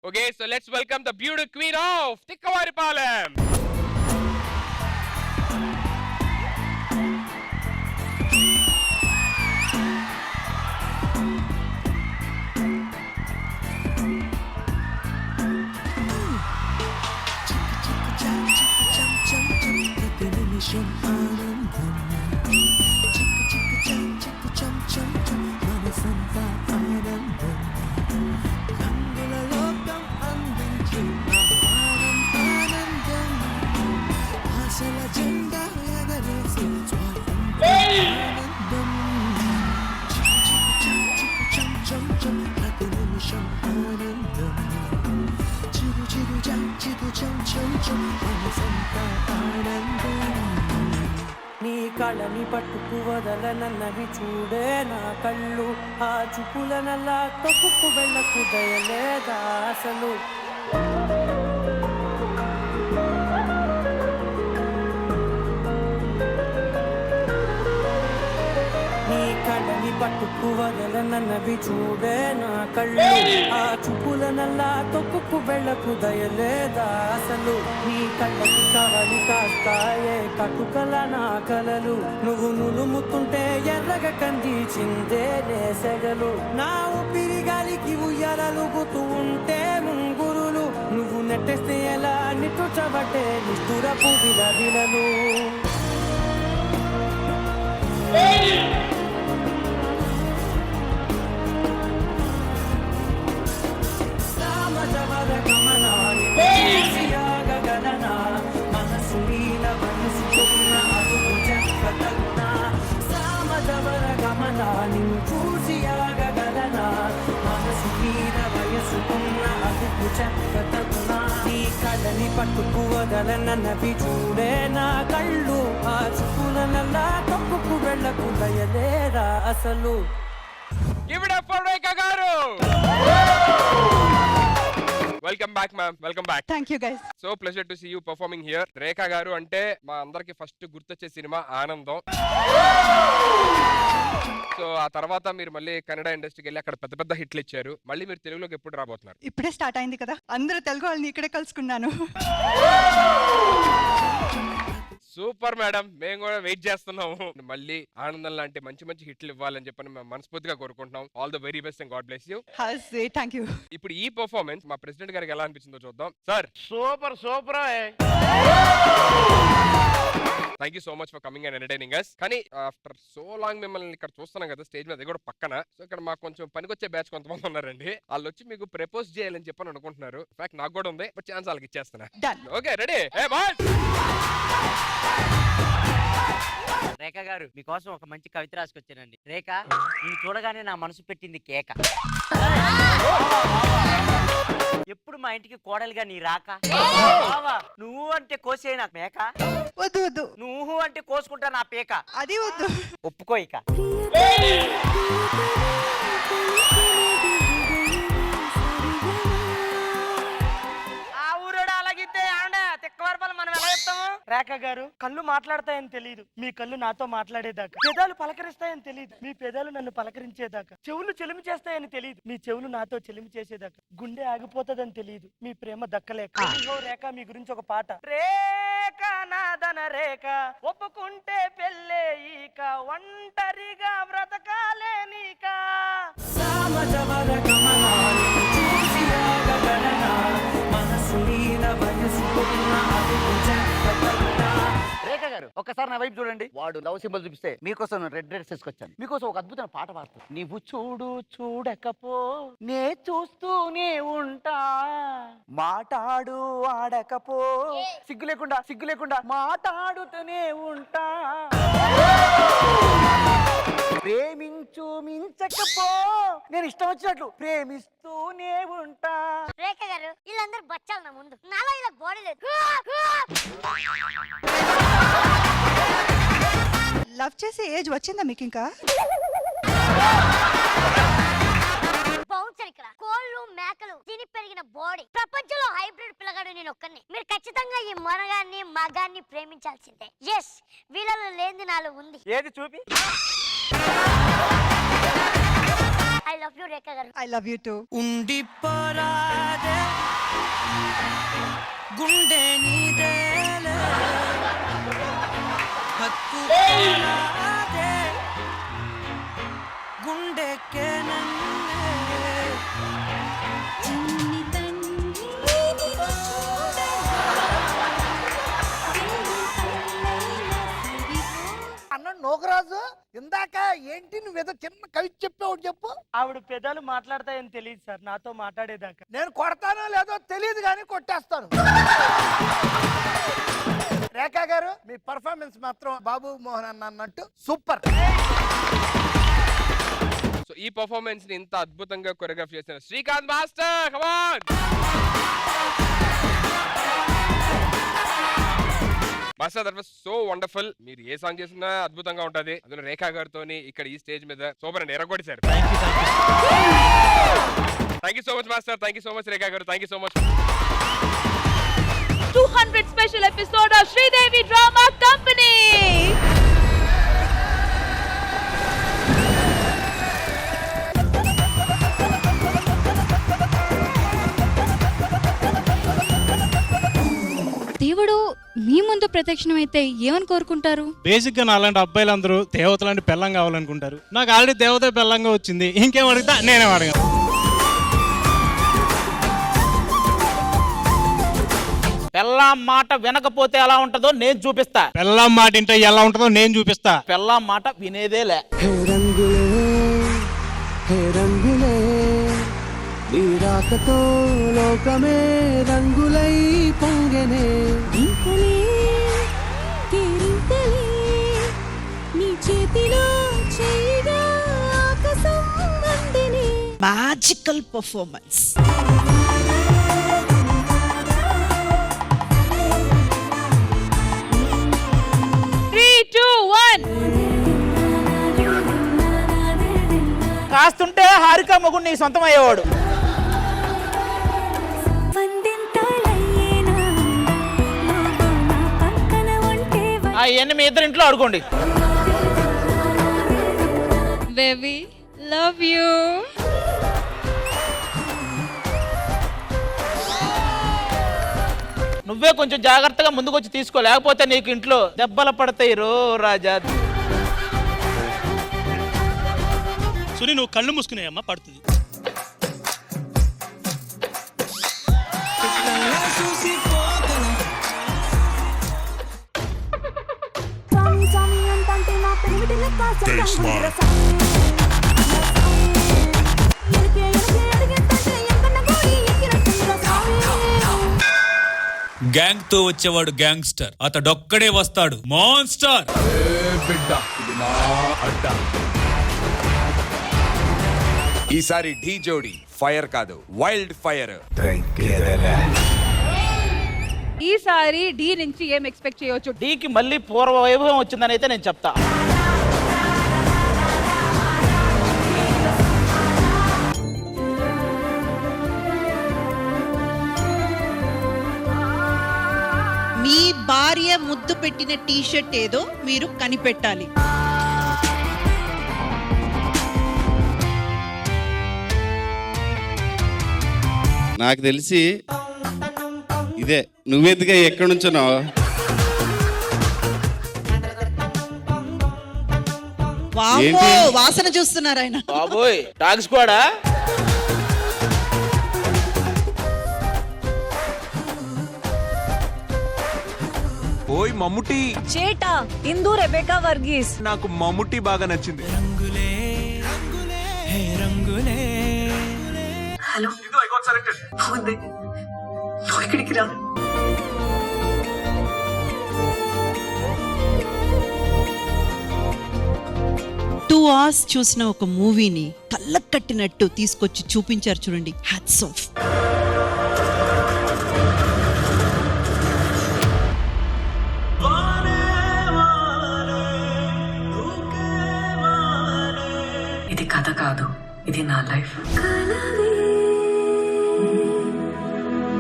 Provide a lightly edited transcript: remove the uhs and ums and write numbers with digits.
Okay, so let's welcome the beauty queen of Tikkavaripalem. నీ కళ్ళని పట్టుకు వదలనన్నవి చూడే నా కళ్ళు ఆ చూపులనల్లా తొక్కుకు వెళ్ళకు దయలేదా అసలు కళ్ళని పట్టుకు వదలనన్నవి చూడే నా కళ్ళు ఆ చూపులనల్లా తొక్కుకు వెళ్ళకు దయలేదా అసలు నీ కళ్ళకి కవలి కాస్తాయే కటుకల నా కలలు నువ్వు నులుముతుంటే ఎర్రగ కందిచిందే నేసెగలు నా ఊపిరి గాలికి ఉయ్యాలలుగుతూ ఉంటే ముంగురులు నువ్వు నెట్టేస్తే ఎలా నిట్టుచబట్టే నిష్ఠురపు విలవిలలు నిన్ను చూసి ఆగగలనా మనసు మీద వయసుకున్న అదుపు చెప్పతగునా నీ కళ్ళని పట్టుకు వదలనన్నవి చూడే నా కళ్ళు ఆ చూపులనల్లా తప్పుకు వెళ్ళకు దయలేరా అసలు Give it up for Rekha garu. Welcome back, ma'am. Welcome back. Thank you, guys. So pleasure to see you performing here. Rekha garu ante మా అందరికి ఫస్ట్ గుర్తొచ్చే సినిమా ఆనందం. సో ఆ తర్వాత మీరు మళ్ళీ కన్నడ ఇండస్ట్రీకి వెళ్ళి అక్కడ పెద్ద పెద్ద హిట్లు ఇచ్చారు. మళ్ళీ మీరు తెలుగులోకి ఎప్పుడు రాబోతున్నారు? ఇప్పుడే స్టార్ట్ అయింది కదా, అందరూ తెలుగు వాళ్ళని ఇక్కడే కలుసుకున్నాను. సూపర్ మేడం, మేము కూడా వెయిట్ చేస్తున్నాము. మళ్ళీ ఆనందం లాంటి మంచి మంచి హిట్లు ఇవ్వాలని చెప్పని మేము మనస్ఫూర్తిగా కోరుకుంటున్నాం. All the very best and God bless you. Thank you. ఇప్పుడు ఈ పర్ఫార్మెన్స్ మా ప్రెసిడెంట్ గారికి ఎలా అనిపించిందో చూద్దాం. Sir super super. Thank you so much for coming and entertaining us. కానీ ఆఫ్టర్ సో లాంగ్ మిమ్మల్ని ఇక్కడ చూస్తున్నాం కదా స్టేజ్ మీద, అది కూడా పక్కన. సో ఇక్కడ మాకు కొంచెం పనికొచ్చే బ్యాచ్ కొంతమంది ఉన్నారండి. వాళ్ళు వచ్చి మీకు ప్రపోజ్ చేయాలని చెప్పని అనుకుంటున్నారు. ఇన్ఫాక్ట్ నాకు కూడా ఉంది, బట్ ఛాన్స్ వాళ్ళకి ఇచ్చేస్తున్నా. Okay, ready? రేఖ గారు, మీకోసం ఒక మంచి కవిత రాసుకొచ్చానండి. రేఖ, నేను చూడగానే నా మనసు పెట్టింది కేక. ఎప్పుడు మా ఇంటికి కోడలుగా నీ రాక. నువ్వు అంటే కోసే నాకు మేక. వద్దు వద్దు. నువ్వు అంటే కోసుకుంటా నా పేక. అది వద్దు. ఒప్పుకో ఇక. రేఖ గారు, కళ్ళు మాట్లాడతాయని తెలియదు, మీ కళ్ళు నాతో మాట్లాడేదాకా. పెదాలు పలకరిస్తాయని తెలియదు, మీ పెదాలు నన్ను పలకరించేదాకా. చెవులు చెలిమి చేస్తాయని తెలియదు, మీ చెవులు నాతో చెలిమి చేసేదాకా. గుండె ఆగిపోతుందని తెలియదు, మీ ప్రేమ దక్కలేక. రేఖ, మీ గురించి ఒక పాట. రేఖ నాదన రేఖ, ఒప్పుకుంటే పెళ్ళే ఈక, ఒంటరిగా బ్రతకాలే నీక. సామజవర గమనాలు చూసి ఆగగలనా, మనసు నీల వయసుకున్న అదుపు చెప్పగలనా. రేఖ గారు, ఒక్కసారి నా వైపు చూడండి. వాడు లవ్ సింబల్ చూపిస్తే మీకోసం రెడ్ డ్రెస్ తీసుకొచ్చాను. మీకోసం ఒక అద్భుతమైన పాట పాడుతుంది. నీవు చూడు చూడకపో నే చూస్తూనే ఉంటా, మాటాడు ఆడకపో సిగ్గు లేకుండా మాట్లాడుతూనే ఉంటా, ప్రేమించు మించకపో నేను ఇష్టం వచ్చినట్లు ప్రేమిస్తూనే ఉంటా. రేఖ గారు, వీళ్ళందరూ బచ్చాలి నా ముందు, నాలో ఇలా బాడీ లేదు. లవ్ చేసే ఏజ్ వచ్చిందా మీకు ఇంకా? బౌన్సర్ ఇక్కడ. కోళ్ళు మేకలు తిని పెరిగిన బాడీ. ప్రపంచంలో హైబ్రిడ్ పిల్లగాడు నేను ఒక్కనే. మీరు ఖచ్చితంగా ఈ మనగాన్ని మగాన్ని ప్రేమించాల్సిందే. ఎస్, వీళ్ళలో లేని నాలో ఉంది. ఏది చూపి. ఐ లవ్ యూ రేఖ గారు. I love you too. ఉండిపోరాదే గుండె నీదేలే హత్తుకోరాదే గుండెకే నన్నే అన్న నోకరాజు ఇందాక ఏంటి నువ్వేదో చిన్న కవి చెప్పావు చెప్పు. ఆవిడ పెదాలు మాట్లాడతాయని తెలియదు సార్ నాతో మాట్లాడేదాకా. నేను కొడతానో లేదో తెలియదు కానీ కొట్టేస్తాను. రేఖా గారు మీ పర్ఫార్మెన్స్ మాత్రం బాబు మోహన్ అన్న అన్నట్టు సూపర్. సో ఈ పర్ఫార్మెన్స్ ని ఇంత అద్భుతంగా కొరియోగ్రాఫ్ చేసిన Srikanth master, come on master. That was so wonderful. మీరు ఏ సాంగ్ చేసినా అద్భుతంగా ఉంటది. అందులో రేఖా గారితోని ఇక్కడ ఈ స్టేజ్ మీద సూపర్ అండి, ఎరగొట్టేశారు. Thank you so much master. Thank you so much Rekha గారు. Thank you so much. 200 special episode of Sridevi Drama Company. దేవుడు మీ ముందు ప్రత్యక్షమైతే ఏమని కోరుకుంటారు? బేసిక్ గా నాలాంటి అబ్బాయిలందరూ దేవతలాంటి పెళ్ళం కావాలనుకుంటారు. నాకు ఆల్రెడీ దేవత పెళ్ళంగా వచ్చింది, ఇంకేం అడుగుతా నేనే అడగను. పెళ్ళాం మాట వినకపోతే ఎలా ఉంటుందో నేను చూపిస్తా. పెళ్ళం మాట ఇంటే ఎలా ఉంటుందో నేను చూపిస్తా. పెళ్ళాం మాట వినేదేలే. హే రంగులే హే రంగులే నీ రాకతో లోకమే రంగులై పొంగెనే. నీ చేతిలో చేయగా ఆకాశం వందెనే. Magical performance. 3, 2, 1. కాస్తుంటే హారిక మొగుడు నీ సొంతం అయ్యేవాడు. అవన్నీ మీ ఇద్దరు ఇంట్లో ఆడుకోండి. Baby, love you. నువ్వే కొంచెం జాగ్రత్తగా ముందుకొచ్చి తీసుకో, లేకపోతే నీకు ఇంట్లో దెబ్బలు పడతాయి రో రాజా. సుని నువ్వు కళ్ళు మూసుకునేయమ్మా, పడుతుంది. గ్యాంగ్ తో వచ్చేవాడు గ్యాంగ్స్టర్, అతడొక్కడే వస్తాడు మాన్స్టర్. ఈసారి ఢీ జోడి ఫైర్ కాదు, వైల్డ్ ఫైర్. ఈసారి డి నుంచి ఏం ఎక్స్పెక్ట్ చేయొచ్చు? డీకి మళ్ళీ పూర్వ వైభవం వచ్చిందని అయితే నేను చెప్తా. మీ భార్య ముద్దు పెట్టిన టీషర్ట్ ఏదో మీరు కనిపెట్టాలి. నాకు తెలిసి ఇదే. నువ్వెందుగా ఎక్కడి నుంచున్నావు? వామ్మో, వాసన చూస్తున్నారు ఆయన. బాబోయ్ డాగ్స్ కూడా. ఓయ్ మమ్ముటి. చేటా ఇందు రెబెకా వర్గీస్. నాకు మమ్ముటి బాగా నచ్చింది. రంగులే హే రంగులే. Hello I got selected. అవుంది నువ్వు ఇక్కడికి రా. టూ అవర్స్ చూసిన ఒక మూవీని కళ్ళకు కట్టినట్టు తీసుకొచ్చి చూపించారు చూడండి. Hats off. ఇది కథ కాదు, ఇది నా లైఫ్.